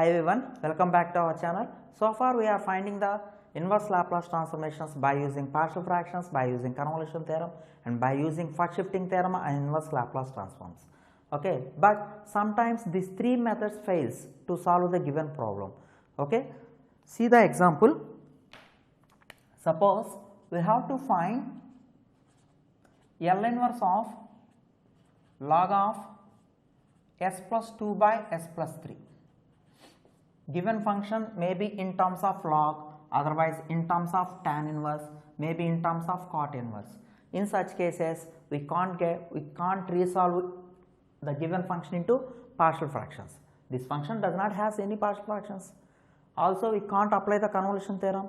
Hi everyone, welcome back to our channel. So far we are finding the inverse Laplace transformations by using partial fractions, by using convolution theorem and by using first shifting theorem and inverse Laplace transforms. Okay, but sometimes these three methods fails to solve the given problem. Okay, see the example. Suppose we have to find L inverse of log of s plus 2 by s plus 3. Given function may be in terms of log, otherwise in terms of tan inverse, maybe in terms of cot inverse. In such cases, we can't resolve the given function into partial fractions. This function does not have any partial fractions. Also, we can't apply the convolution theorem.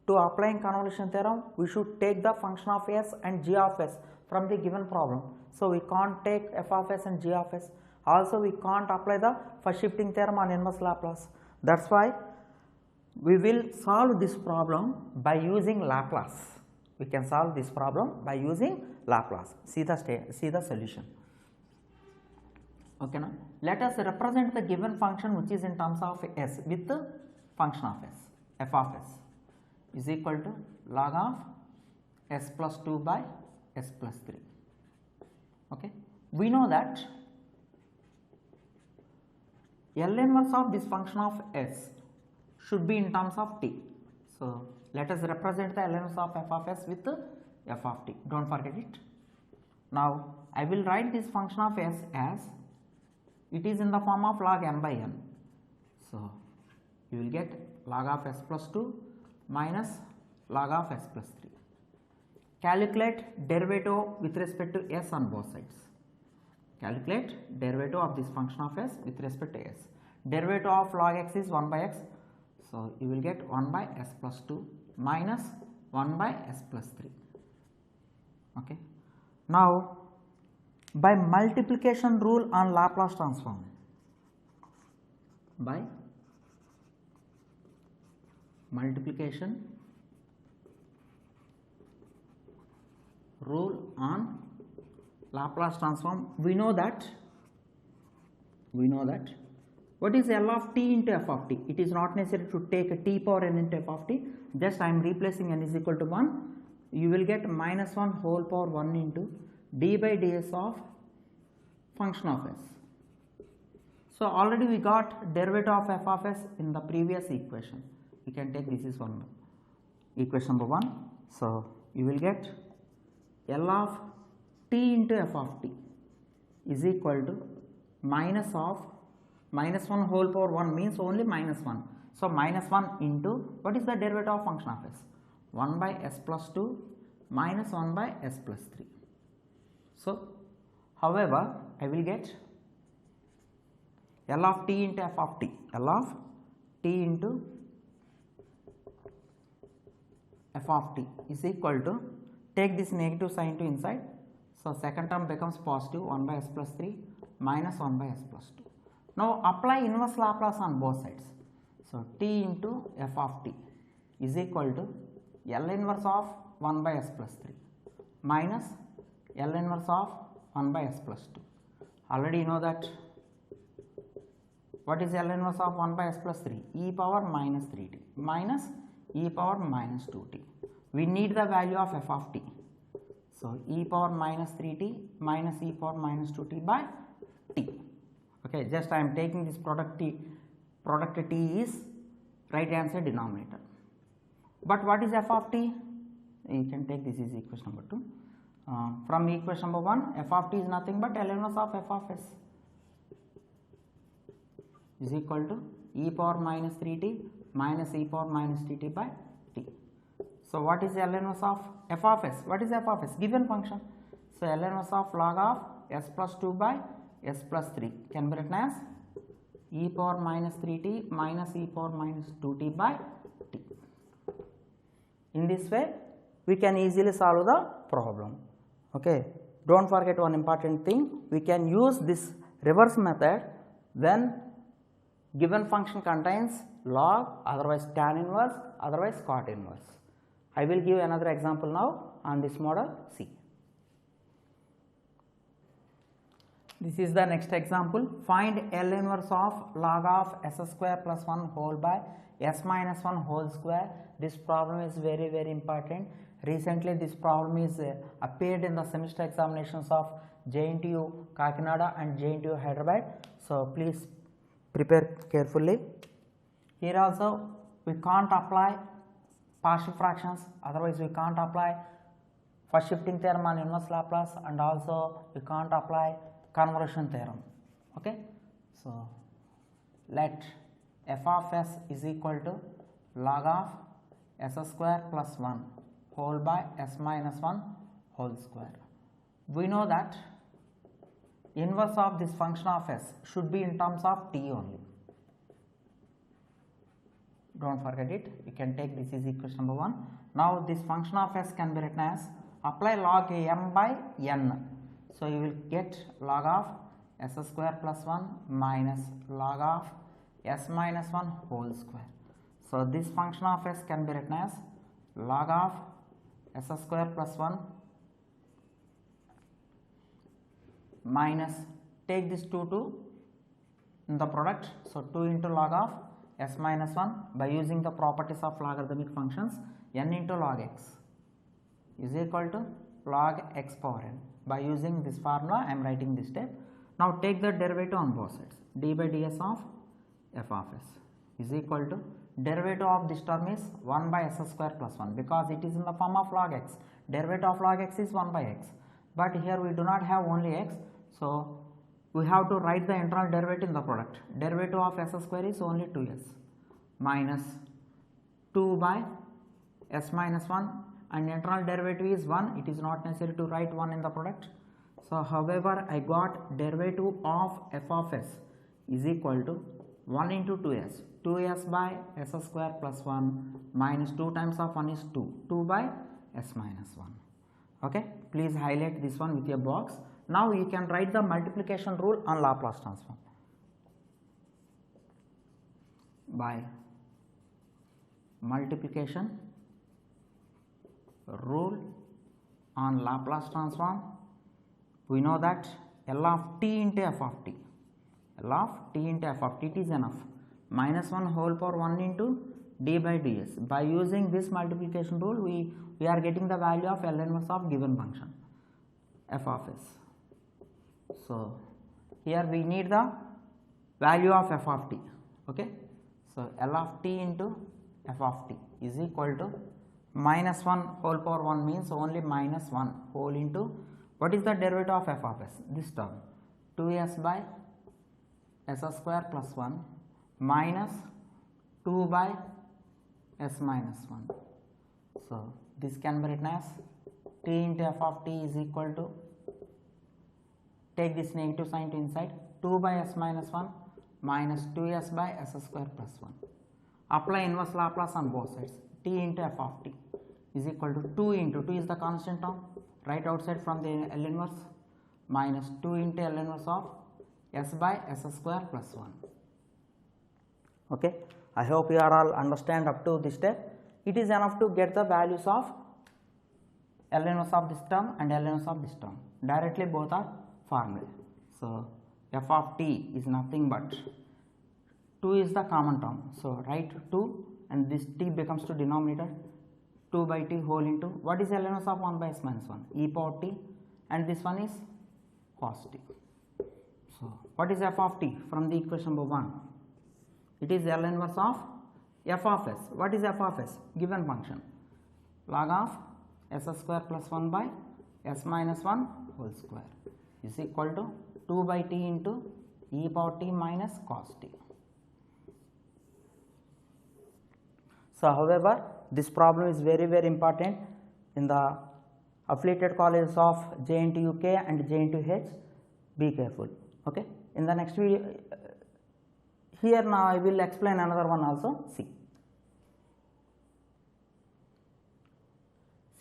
To applying convolution theorem, we should take the function of s and g of s from the given problem. So we can't take f of s and g of s. Also, we can't apply the first shifting theorem on inverse Laplace. That's why we will solve this problem by using Laplace. We can solve this problem by using Laplace. See the solution. Okay, now let us represent the given function which is in terms of s with the function of s. F of s is equal to log of s plus 2 by s plus 3. Okay, we know that L inverse of this function of s should be in terms of t. So let us represent the L inverse of f of s with f of t. Don't forget it. Now I will write this function of s as it is in the form of log m by n. So you will get log of s plus 2 minus log of s plus 3. Calculate derivative with respect to s on both sides. Calculate derivative of this function of s with respect to s. Derivative of log x is 1 by x. So you will get 1 by s plus 2 minus 1 by s plus 3. Okay. Now by multiplication rule on Laplace transform, by multiplication rule on Laplace transform, we know that what is L of t into f of t? It is not necessary to take a t power n into f of t, just I am replacing n is equal to 1. You will get minus 1 whole power 1 into d by ds of function of s. So already we got derivative of f of s in the previous equation. We can take this is one equation number 1. So you will get L of t into f of t is equal to minus 1 whole power 1 means only minus 1. So minus 1 into what is the derivative of function of s? 1 by s plus 2 minus 1 by s plus 3. So however, I will get L of t into f of t, L of t into f of t is equal to, take this negative sign to inside. So second term becomes positive 1 by s plus 3 minus 1 by s plus 2. Now apply inverse Laplace on both sides. So t into f of t is equal to L inverse of 1 by s plus 3 minus L inverse of 1 by s plus 2. Already you know that what is L inverse of 1 by s plus 3? E power minus 3t minus e power minus 2t. We need the value of f of t. So e power minus 3t minus e power minus 2t by t. Okay, just I am taking this product t is right hand side denominator. But what is f of t? You can take this is equation number 2. From equation number 1, f of t is nothing but L inverse of f of s is equal to e power minus 3t minus e power minus 3t by t. So what is L inverse of f of s? What is f of s? Given function. So L inverse of log of s plus 2 by s plus 3 can be written as e power minus 3t minus e power minus 2t by t. In this way, we can easily solve the problem. Okay. Don't forget one important thing. We can use this reverse method when given function contains log, otherwise tan inverse, otherwise cot inverse. I will give another example now on this model. See. This is the next example. Find L inverse of log of s square plus 1 whole by s minus 1 whole square. This problem is very important. Recently this problem is appeared in the semester examinations of JNTU Kakinada and JNTU Hyderabad. So please prepare carefully. Here also we can't apply partial fractions, otherwise we can't apply first shifting theorem on inverse Laplace, and also we can't apply conversion theorem. Okay, so let f of s is equal to log of s square plus 1 whole by s minus 1 whole square. We know that inverse of this function of s should be in terms of t only. Don't forget it. You can take this is equation number 1. Now this function of s can be written as apply log m by n. So you will get log of s square plus 1 minus log of s minus 1 whole square. So this function of s can be written as log of s square plus 1 minus, take this 2 in the product, so 2 into log of s minus 1 by using the properties of logarithmic functions, n into log x is equal to log x power n. By using this formula I am writing this step. Now take the derivative on both sides, d by ds of f of s is equal to derivative of this term is 1 by s square plus 1, because it is in the form of log x. Derivative of log x is 1 by x, but here we do not have only x, so we have to write the internal derivative in the product. Derivative of s square is only 2s minus 2 by s minus 1, and internal derivative is 1. It is not necessary to write 1 in the product. So however I got derivative of f of s is equal to 1 into 2s, 2s by s square plus 1 minus 2 times of 1 is 2, 2 by s minus 1. Okay, please highlight this one with your box. Now you can write the multiplication rule on Laplace transform. By multiplication rule on Laplace transform, we know that L of t into f of t, L of t into f of t, it is enough, minus 1 whole power 1 into d by ds. By using this multiplication rule we are getting the value of L inverse of given function f of s. So here we need the value of f of t. Okay, so L of t into f of t is equal to minus 1 whole power 1 means only minus 1 whole into, what is the derivative of f of s? This term 2s by s square plus 1 minus 2 by s minus 1. So this can be written as t into f of t is equal to, take this negative sign to inside, 2 by s minus 1 minus 2s by s square plus 1. Apply inverse Laplace on both sides, t into f of t is equal to 2 into, 2 is the constant term, right outside from the L inverse, minus 2 into L inverse of s by s square plus 1. Okay, I hope you are all understand up to this step. It is enough to get the values of L inverse of this term and L inverse of this term. Directly both are formulae. So f of t is nothing but 2 is the common term. So write 2 and this t becomes to denominator, 2 by t whole into, what is L inverse of 1 by s minus 1? E power t, and this one is cos t. So what is f of t from the equation number 1? It is L inverse of f of s. What is f of s? Given function log of s square plus 1 by s minus 1 whole square is equal to 2 by t into e power t minus cos t. So however this problem is very important in the affiliated colleges of JNTU-K and JNTU-H. Be careful. Okay, in the next video, here now I will explain another one also.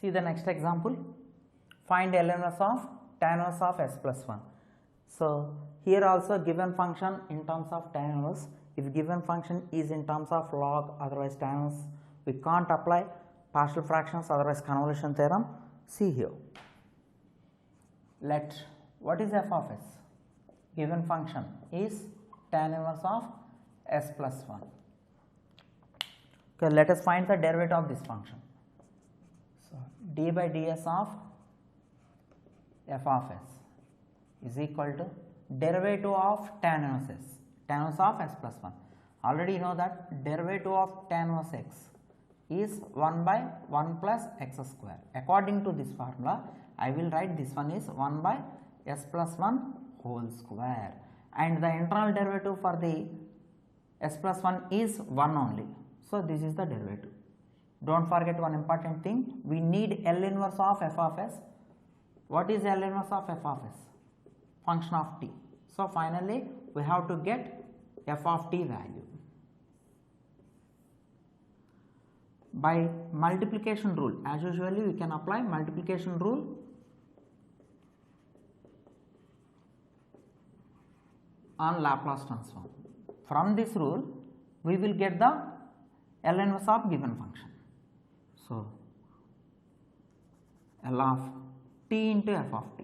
See the next example. Find L inverse of tan inverse of s plus 1. So here also given function in terms of tan inverse. If given function is in terms of log, otherwise tan inverse, we can't apply partial fractions, otherwise convolution theorem. See here, let, what is f of s? given function is tan inverse of s plus 1. Okay, let us find the derivative of this function. So, d by ds of f of s is equal to derivative of tan inverse s, tan inverse of s plus 1. Already you know that derivative of tan inverse x is 1 by 1 plus x square. According to this formula, I will write this one is 1 by s plus 1 whole square, and the internal derivative for the s plus 1 is 1 only. So, this is the derivative. Do not forget one important thing, we need L inverse of f of s. What is L inverse of f of s? Function of t. So, finally, we have to get f of t value. By multiplication rule, as usually we can apply multiplication rule on Laplace transform. From this rule, we will get the L inverse of given function. So, L of t into f of t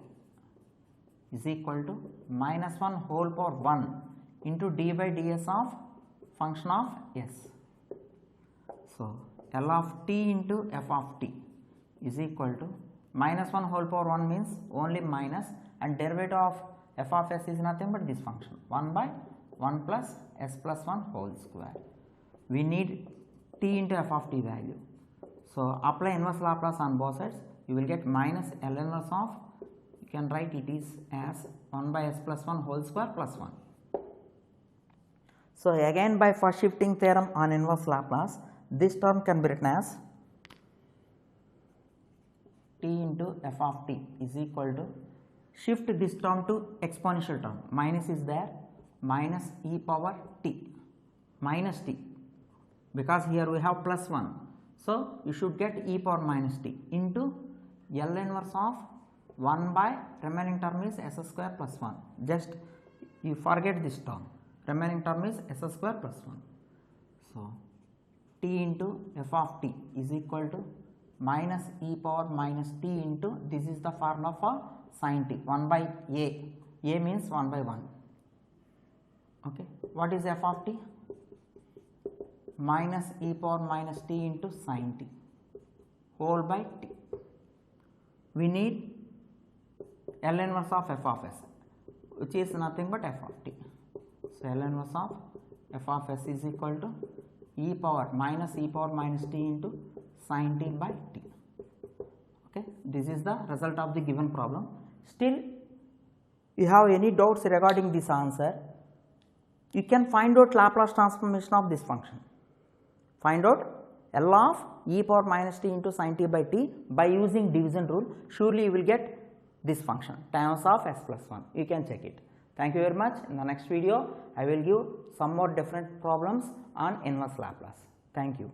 is equal to minus 1 whole power 1 into d by ds of function of s. So, L of t into f of t is equal to minus 1 whole power 1 means only minus, and derivative of f of s is nothing but this function 1 by 1 plus s plus 1 whole square. We need t into f of t value. So, apply inverse Laplace on both sides, you will get minus L inverse of, you can write it is as 1 by s plus 1 whole square plus 1. So, again by first shifting theorem on inverse Laplace, this term can be written as t into f of t is equal to, shift this term to exponential term, minus is there, minus e power t minus t, because here we have plus 1. So, you should get e power minus t into L inverse of 1 by remaining term is s square plus 1, just you forget this term, remaining term is s square plus 1. So, t into f of t is equal to minus e power minus t into, this is the formula for sin t, 1 by a means 1 by 1. Okay. What is f of t? Minus e power minus t into sin t whole by t. We need L inverse of f of s, which is nothing but f of t. So, L inverse of f of s is equal to e power minus t into sin t by t. Okay. This is the result of the given problem. Still, you have any doubts regarding this answer, you can find out Laplace transformation of this function. Find out L of e power minus t into sin t by t by using division rule. Surely you will get this function times of s plus 1. You can check it. Thank you very much. In the next video, I will give some more different problems on inverse Laplace. Thank you.